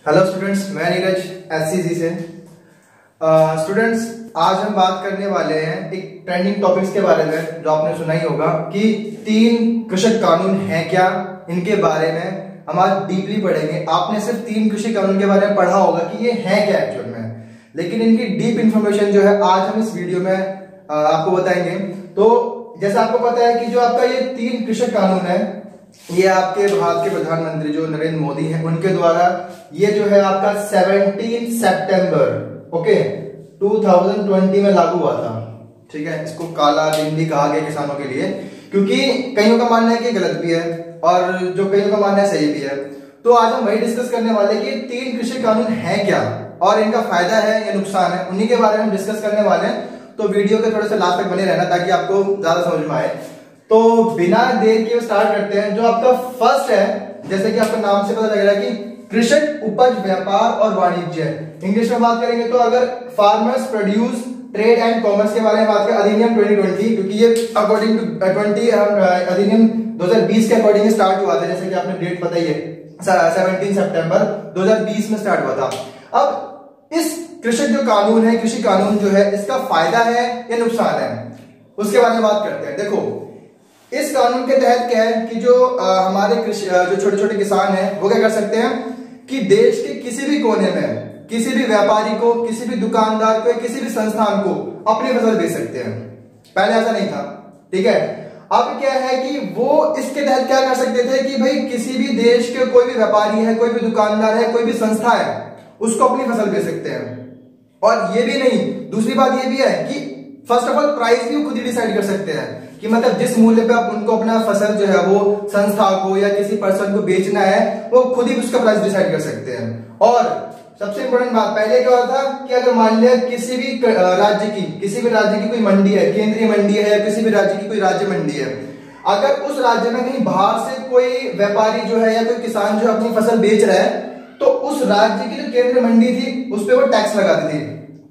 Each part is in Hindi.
हेलो स्टूडेंट्स, मैं नीरज एससीजी से। स्टूडेंट्स, आज हम बात करने वाले हैं एक ट्रेंडिंग टॉपिक्स के बारे में जो आपने सुना ही होगा कि 3 कृषक कानून हैं क्या। इनके बारे में हम आज डीपली पढ़ेंगे। आपने सिर्फ 3 कृषि कानून के बारे में पढ़ा होगा कि ये है क्या एक्चुअल में, लेकिन इनकी डीप इंफॉर्मेशन जो है आज हम इस वीडियो में आपको बताएंगे। तो जैसा आपको पता है कि जो आपका ये 3 कृषक कानून है, ये आपके भारत के प्रधानमंत्री जो नरेंद्र मोदी हैं उनके द्वारा ये जो है आपका 17 सितंबर 2020 में लागू हुआ था। ठीक है, इसको काला दिन भी कहा गया किसानों के लिए, क्योंकि कईयों का मानना है कि गलत भी है और जो कईयों का मानना है सही भी है। तो आज हम वही डिस्कस करने वाले हैं कि 3 कृषि कानून है क्या और इनका फायदा है या नुकसान है, उन्हीं के बारे में हम डिस्कस करने वाले हैं। तो वीडियो के थोड़े से लास्ट तक बने रहना ताकि आपको ज्यादा समझ में आए। तो बिना देर के स्टार्ट करते हैं। जो आपका फर्स्ट है, जैसे कि आपका नाम से पता लग रहा है कि कृषक उपज व्यापार और वाणिज्य, इंग्लिश में बात करेंगे तो अगर farmers produce trade and commerce के बारे में बात करें, अधिनियम 2020, क्योंकि ये अकॉर्डिंग टू अधिनियम 2020 के अकॉर्डिंग स्टार्ट हुआ था, जैसे कि आपने डेट पता ही है 17 सितंबर 2020 में स्टार्ट हुआ था। अब इस कृषक जो कानून है, कृषि कानून जो है, इसका फायदा है या नुकसान है, उसके बारे में बात करते हैं। देखो, इस कानून के तहत क्या है कि जो हमारे जो छोटे छोटे किसान हैं वो क्या कर सकते हैं कि देश के किसी भी कोने में किसी भी व्यापारी को, किसी भी दुकानदार को, किसी भी संस्थान को अपनी फसल बेच सकते हैं। पहले ऐसा नहीं था। ठीक है, अब क्या है कि वो इसके तहत क्या कर सकते थे कि भाई किसी भी देश के कोई भी व्यापारी है, कोई भी दुकानदार है, कोई भी संस्था है, उसको अपनी फसल बेच सकते हैं। और ये भी नहीं, दूसरी बात ये भी है कि फर्स्ट ऑफ ऑल प्राइस भी खुद ही डिसाइड कर सकते हैं कि मतलब जिस मूल्य पे आप उनको अपना फसल जो है वो संस्था को या किसी पर्सन को बेचना है, वो खुद ही उसका प्राइस डिसाइड कर सकते हैं। और सबसे इंपॉर्टेंट बात, पहले क्या होता कि अगर मान लिया किसी भी राज्य की कोई मंडी है, केंद्रीय मंडी है, या किसी भी राज्य की कोई राज्य मंडी है, अगर उस राज्य में कहीं बाहर से कोई व्यापारी जो है या कोई किसान जो अपनी फसल बेच रहा है, तो उस राज्य की जो केंद्रीय मंडी थी उस पर वो टैक्स लगाती थी,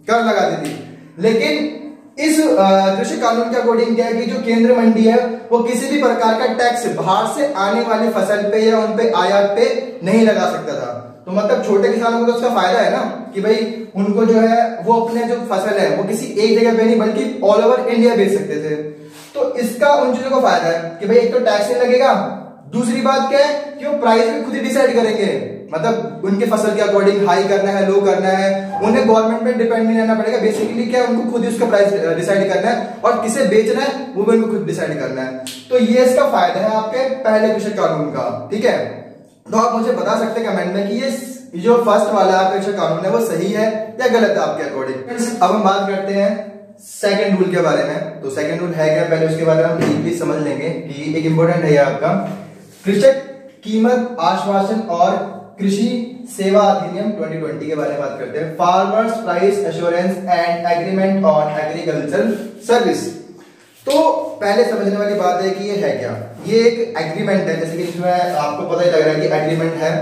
कर लगाती थी। लेकिन इस कृषि कानून के अकॉर्डिंग क्या है कि जो केंद्र मंडी है वो किसी भी प्रकार का टैक्स बाहर से आने वाली फसल पे या उन पे आयात पे नहीं लगा सकता था। तो मतलब छोटे किसानों को तो उसका फायदा है ना कि भाई उनको जो है वो अपने जो फसल है वो किसी एक जगह पे नहीं बल्कि ऑल ओवर इंडिया बेच सकते थे। तो इसका उन चीजों को फायदा है कि भाई एक तो टैक्स नहीं लगेगा, दूसरी बात क्या है कि वो प्राइस भी खुद ही डिसाइड करेंगे, मतलब उनके फसल के अकॉर्डिंग हाई करना है, लो करना है, उन्हें गवर्नमेंट पे डिपेंड नहीं रहना पड़ेगा। बेसिकली क्या है, उनको खुद ही उसका प्राइस डिसाइड करना है और किसे बेचना है वो भी उनको खुद डिसाइड करना है। तो ये इसका फायदा है आपके पहले कृषि कानून का। ठीक है, तो आप मुझे बता सकते हैं कमेंट में कि ये जो फर्स्ट वाला आपका कृषि कानून है वो सही है या गलत है आपके अकॉर्डिंग। अब हम बात करते हैं सेकंड रूल के बारे में। तो सेकंड रूल है क्या, पहले उसके बारे में हम डीपली समझ लेंगे कि एक इंपॉर्टेंट है आपका कृषक कीमत आश्वासन और कृषि सेवा अधिनियम 2020 के बारे में बात करते हैं। Farmers price assurance and agreement on agriculture service. तो पहले समझने वाली बात है कि ये है क्या। ये एक एग्रीमेंट है, जैसे कि इसमें आपको पता ही लग रहा है कि एग्रीमेंट है,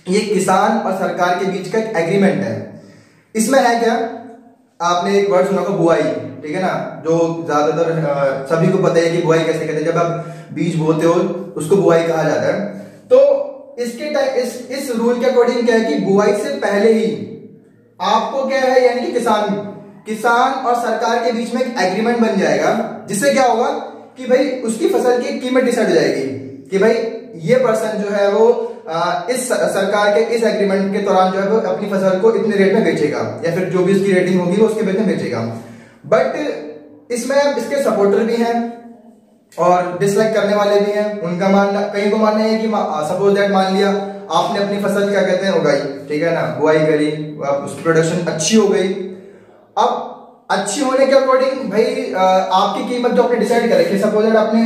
ये किसान और सरकार के बीच का एक एग्रीमेंट है। इसमें है क्या, आपने एक वर्ड सुना होगा बुआई, ठीक है ना, जो ज्यादातर सभी को पता है कि बुआई कैसे कहते हैं। जब आप बीज बोते हो उसको बुआई कहा जाता है। तो इस रूल के अकॉर्डिंग क्या है कि बुआई से पहले ही आपको क्या है, यानी कि किसान और सरकार के बीच में एक एग्रीमेंट बन जाएगा, जिससे क्या होगा कि भाई उसकी फसल की कीमत डिसाइड हो जाएगी कि भाई ये पर्सन जो है वो इस सरकार के इस एग्रीमेंट के दौरान जो है वो अपनी फसल को इतने रेट में बेचेगा, या फिर जो भी उसकी रेटिंग होगी वो उसके बेच में बेचेगा। बट इसमें इसके सपोर्टर भी हैं और डिसलाइक करने वाले भी हैं। उनका मानना, कहीं को मानना है कि सपोज दैट मान लिया आपने अपनी फसल क्या कहते हैं उगाई, ठीक है ना, बुआई करी, उसकी प्रोडक्शन अच्छी हो गई। अब अच्छी होने के अकॉर्डिंग भाई आपकी कीमत जो आपने डिसाइड कर रखी, सपोज दैट आपने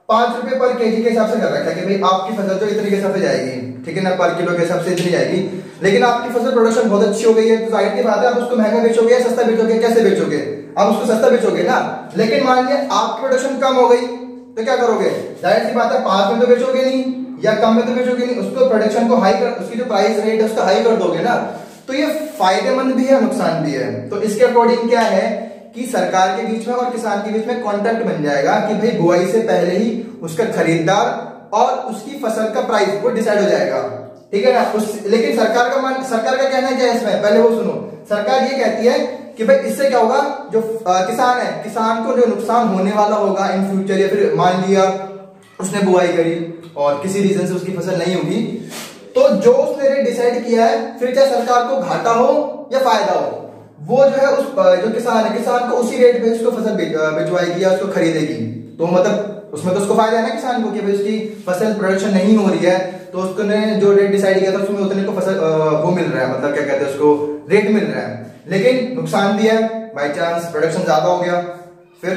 5 रुपए पर केजी के हिसाब से कर रखा है कि भाई आपकी फसल जो इतने के हिसाब से जाएगी, ठीक है ना, पर किलो के हिसाब से इतनी जाएगी। लेकिन आपकी फसल प्रोडक्शन बहुत अच्छी हो गई है, तो जाहिर सी बात है आप उसको महंगा बेचोगे या सस्ता बेचोगे, कैसे बेचोगे, आप उसको सस्ता बेचोगे ना। लेकिन मान लिया आपकी प्रोडक्शन कम हो गई तो क्या करोगे, जाहिर सी बात है 5 में तो बेचोगे नहीं या कम में तो बेचोगे नहीं, उसको प्रोडक्शन को हाई कर, उसकी जो प्राइस रेट है उसका हाई कर दोगे ना। तो ये फायदेमंद भी है, नुकसान भी है। तो इसके अकॉर्डिंग क्या है कि सरकार के बीच में और किसान के बीच में कॉन्ट्रैक्ट बन जाएगा कि भाई बुआई से पहले ही उसका खरीदार और उसकी फसल का प्राइस वो डिसाइड हो जाएगा। ठीक है ना। लेकिन सरकार का कहना क्या है इसमें, पहले वो सुनो। सरकार ये कहती है कि भाई इससे क्या होगा, जो किसान है, किसान को जो नुकसान होने वाला होगा इन फ्यूचर, या फिर मान लिया उसने बुआई करी और किसी रीजन से उसकी फसल नहीं होगी, तो जो उसने रेट डिसाइड किया है, फिर चाहे सरकार को घाटा हो या फायदा हो, वो जो है उस जो किसान है, किसान को उसी रेट पे उसको फसल भिजवाएगी या उसको खरीदेगी। तो मतलब उसमें तो उसको फायदा है ना किसान को, कि भाई उसकी फसल प्रोडक्शन नहीं हो रही है, तो उसने जो रेट डिसाइड किया था उसमें उतने को फसल वो मिल रहा है, मतलब क्या कहते हैं उसको, रेट मिल रहा है। लेकिन नुकसान भी है, बाई चांस प्रोडक्शन ज्यादा हो गया, फिर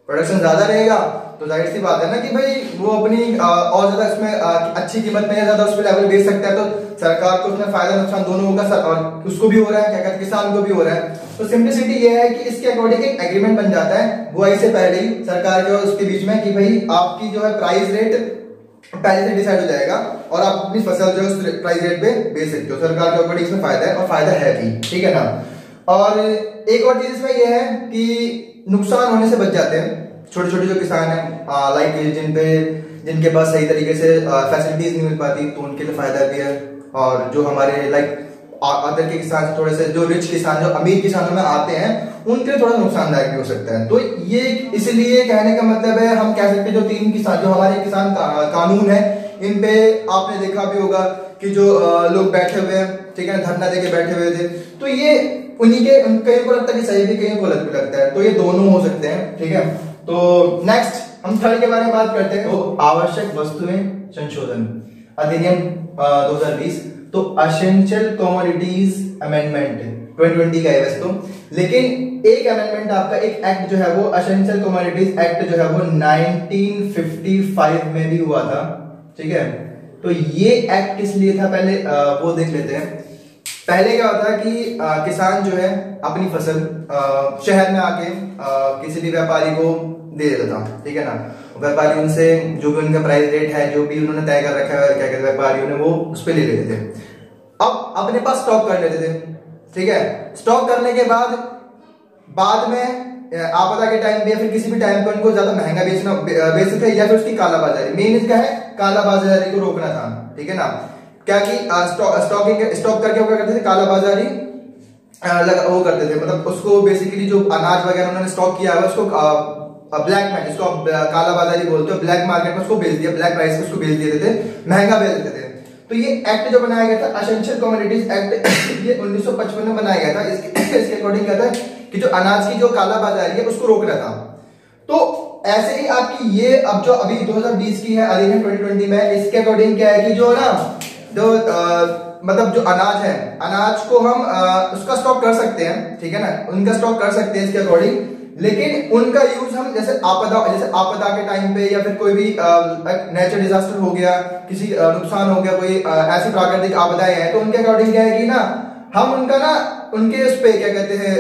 प्रोडक्शन ज्यादा रहेगा तो जाहिर सी बात है ना कि भाई वो अपनी और ज्यादा इसमें अच्छी कीमत में या ज्यादा उस पर लेवल बेच सकता है, तो सरकार को उसमें फायदा नुकसान दोनों होगा, और उसको भी हो रहा है, क्या कहते हैं किसान को भी हो रहा है। तो सिंपलिसिटी ये है कि इसके अकॉर्डिंग एक एग्रीमेंट बन जाता है बुआई से पहले ही सरकार के और उसके बीच में, कि भाई आपकी जो है प्राइस रेट पहले से डिसाइड हो जाएगा और आप अपनी फसल जो है उस प्राइस रेट पे बेच सकते हो। सरकार के अकॉर्डिंग इसमें फायदा है, और फायदा है भी, ठीक है ना। और एक और चीज इसमें यह है कि नुकसान होने से बच जाते हैं छोटे छोटे जो किसान है, लाइक जिनके पास सही तरीके से फैसिलिटीज नहीं मिल पाती, तो उनके लिए फायदा भी है। और जो हमारे लाइक अदर के किसान, थोड़े से जो रिच किसान, जो अमीर किसानों में आते हैं, उनके लिए थोड़ा नुकसानदायक भी हो सकता है। तो ये इसलिए कहने का मतलब है, हम कह सकते हैं जो तीन किसान, जो हमारे किसान कानून है, इन पे आपने देखा भी होगा कि जो लोग बैठे हुए हैं, ठीक है, धरना देके बैठे हुए थे, तो ये उन्हीं के, कहीं को लगता है कि सही भी, कहीं को गलत भी लगता है, तो ये दोनों हो सकते हैं, ठीक है। तो नेक्स्ट हम थर्ड के बारे में बात करते हैं। तो आवश्यक वस्तुएं संशोधन अधिनियम 2020, तो एसेंशियल कमोडिटीज अमेंडमेंट 2020 का है वैसे तो, लेकिन एक अमेंडमेंट आपका, एक एक्ट जो है वो एसेंशियल कमोडिटीज एक्ट जो है वो 1955 में भी हुआ था, ठीक है। तो ये एक्ट किस लिए था, पहले वो देख लेते हैं। पहले क्या होता है कि किसान जो है अपनी फसल शहर में आके किसी भी व्यापारी को दे देता था, ठीक है ना। व्यापारी उनसे जो भी उनका प्राइस रेट है, जो भी उन्होंने तय कर रखा है, क्या कहते हैं व्यापारियों ने, वो उस पर ले लेते थे। अब अपने पास स्टॉक कर लेते थे, ठीक है। स्टॉक करने के बाद में आपदा के टाइम पे या फिर किसी भी टाइम पे उनको ज्यादा महंगा बेचते थे, या फिर उसकी कालाबाजारी, मेन इसका है कालाबाजारी को रोकना था, ठीक है ना। क्या कि स्टॉक करके क्या करते थे, कालाबाजारी वो करते थे, मतलब उसको बेसिकली जो अनाज वगैरह उन्होंने स्टॉक किया है उसको ब्लैक में, जिसको कालाबाजारी बोलते हो, ब्लैक मार्केट में उसको बेच दिया, ब्लैक प्राइस पे उसको बेच देते थे, महंगा बेच देते थे। तो ये एक्ट जो बनाया गया था, एसेंशियल कमोडिटीज एक्ट, ये 1955 में बनाया गया था। इसके अकॉर्डिंग कहता है कि जो अनाज की जो कालाबाजारी है उसको रोकना था। तो ऐसे ही आपकी ये अब जो अभी 2020 की है अधिनियम 2020 में, इसके अकॉर्डिंग क्या है कि जो ना जो मतलब जो अनाज है, अनाज को हम उसका स्टॉक कर सकते हैं, ठीक है ना, उनका स्टॉक कर सकते हैं इसके अकॉर्डिंग, लेकिन उनका यूज हम जैसे आपदा के टाइम पे, या फिर कोई भी नेचुरल डिजास्टर हो गया, किसी नुकसान हो गया, कोई ऐसी प्राकृतिक आपदाएं हैं, तो उनके अकॉर्डिंग क्या है कि ना हम उनका ना उनके उस पे क्या कहते हैं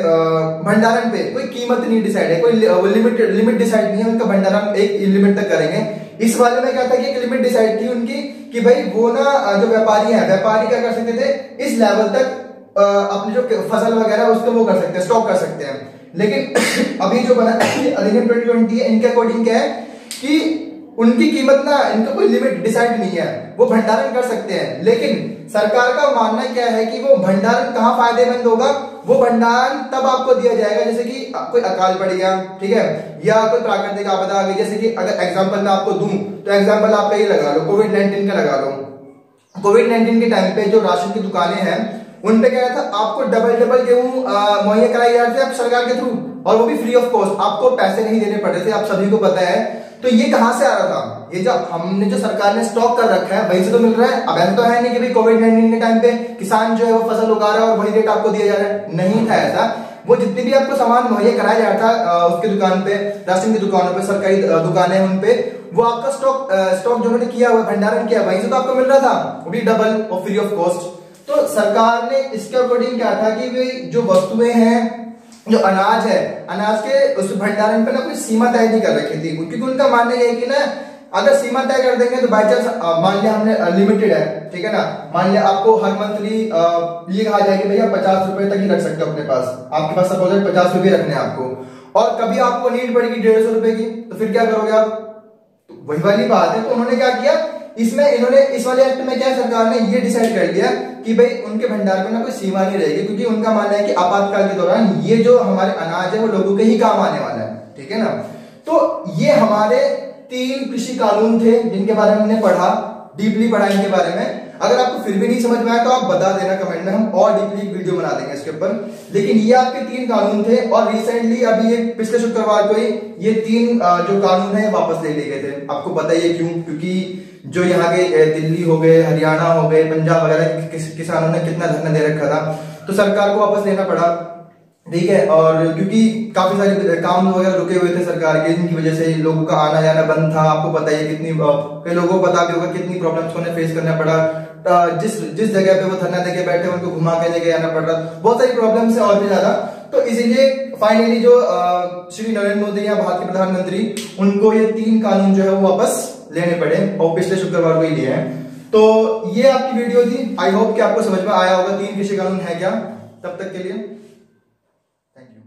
भंडारण पे कोई कीमत नहीं डिसाइड है, कोई लिमिट डिसाइड नहीं है, उनका भंडारण एक लिमिट तक करेंगे। इस वाले में क्या था कि एक लिमिट डिसाइड थी उनकी, कि भाई वो ना जो व्यापारी है, व्यापारी क्या कर सकते थे, इस लेवल तक अपनी जो फसल वगैरह उसको वो कर सकते हैं, स्टॉक कर सकते हैं। लेकिन अभी जो बना अधिनियम 2020 है, इनके अकॉर्डिंग क्या है कि उनकी कीमत ना, इनका कोई लिमिट डिसाइड नहीं है, वो भंडारण कर सकते हैं। लेकिन सरकार का मानना क्या है कि वो भंडारण कहाँ फायदेमंद होगा, वो भंडारण तब आपको दिया जाएगा जैसे कि कोई अकाल पड़ गया, ठीक है, या कोई प्राकृतिक आपदा आ गई। जैसे कि अगर एग्जांपल मैं आपको दूं तो एग्जांपल आपका ये लगा लो, कोविड-19 का लगा लो। कोविड-19 के टाइम पे जो राशन की दुकानें हैं उन पे क्या था, आपको डबल गेहूं मुहैया कराई जा रही थी आप सरकार के थ्रू, और वो भी फ्री ऑफ कॉस्ट, आपको पैसे नहीं देने पड़ रहे थे, आप सभी को पता है। तो ये कहां से आ रहा था, ये जो हमने जो सरकार ने स्टॉक कर रखा है वहीं से तो मिल रहा है। अब ऐसा तो है नहीं कि भाई कोविड-19 के टाइम पे किसान जो है वो फसल उगा रहा है और वही रेट आपको दिया जा रहा है, नहीं था ऐसा। वो जितनी भी आपको सामान मुहैया कराया जा रहा था उसकी दुकान पे, राशन की दुकानों पे, सरकारी दुकानें हैं उन पे, वो आपका स्टॉक जो उन्होंने किया हुआ, भंडारण किया, वहीं से तो आपको मिल रहा था, वो भी डबल और फ्री ऑफ कॉस्ट। तो सरकार ने इसके अकॉर्डिंग क्या था कि भाई जो वस्तुएं हैं, जो अनाज है, अनाज के उस भंडारण पे ना कोई सीमा तय नहीं कर रखी थी, क्योंकि उनका मानना यह है कि ना अगर सीमा तय कर देंगे तो बाई चांस मान लिया हमने लिमिटेड है, ठीक है ना, मान लिया आपको हर मंथली ये कहा जाए कि भैया 50 रुपए तक ही रख सकते हो अपने पास, आपके पास सपोज 50 रुपए रखने हैं आपको, और कभी आपको नीड पड़ेगी 150 रुपए की, तो फिर क्या करोगे आप, वही वाली बात है। तो उन्होंने क्या किया इसमें इन्होंने इस वाले एक्ट में क्या है, सरकार ने ये डिसाइड कर दिया कि भाई उनके भंडार में ना कोई सीमा नहीं रहेगी, क्योंकि उनका मानना है कि आपातकाल के दौरान ये जो हमारे अनाज है वो लोगों के ही काम आने वाला है, ठीक है ना। तो ये हमारे 3 कृषि कानून थे जिनके बारे में हमने पढ़ा, डीपली पढ़ा इनके बारे में। अगर आपको फिर भी नहीं समझ में आया तो आप बता देना कमेंट में, हम और डीपली वीडियो बना देंगे इसके ऊपर। लेकिन ये आपके 3 कानून थे और रिसेंटली अभी ये पिछले शुक्रवार को ही ये 3 जो कानून है वापस ले लिए गए थे। आपको पता ही है क्यों, क्योंकि जो यहाँ के दिल्ली हो गए, हरियाणा हो गए, पंजाब वगैरह किसानों ने कितना धरना दे रखा था, तो सरकार को वापस लेना पड़ा, ठीक है। और क्योंकि काफी सारे काम वगैरह रुके हुए थे सरकार के, इनकी वजह से लोगों का आना जाना बंद था। आपको पता है कितनी, कई लोगों को पता भी होगा कितनी प्रॉब्लम्स उन्हें फेस करना पड़ा। जिस जगह पे वो धरना देके बैठे उनको घुमा के लेके आना पड़ रहा, बहुत सारी प्रॉब्लम्स है और भी ज्यादा। तो इसीलिए फाइनली जो श्री नरेंद्र मोदी या भारत के प्रधानमंत्री, उनको ये 3 कानून जो है वो वापस लेने पड़े और पिछले शुक्रवार को ही लिए हैं। तो ये आपकी वीडियो थी, आई होप कि आपको समझ में आया होगा 3 कृषि कानून है क्या। तब तक के लिए थैंक यू।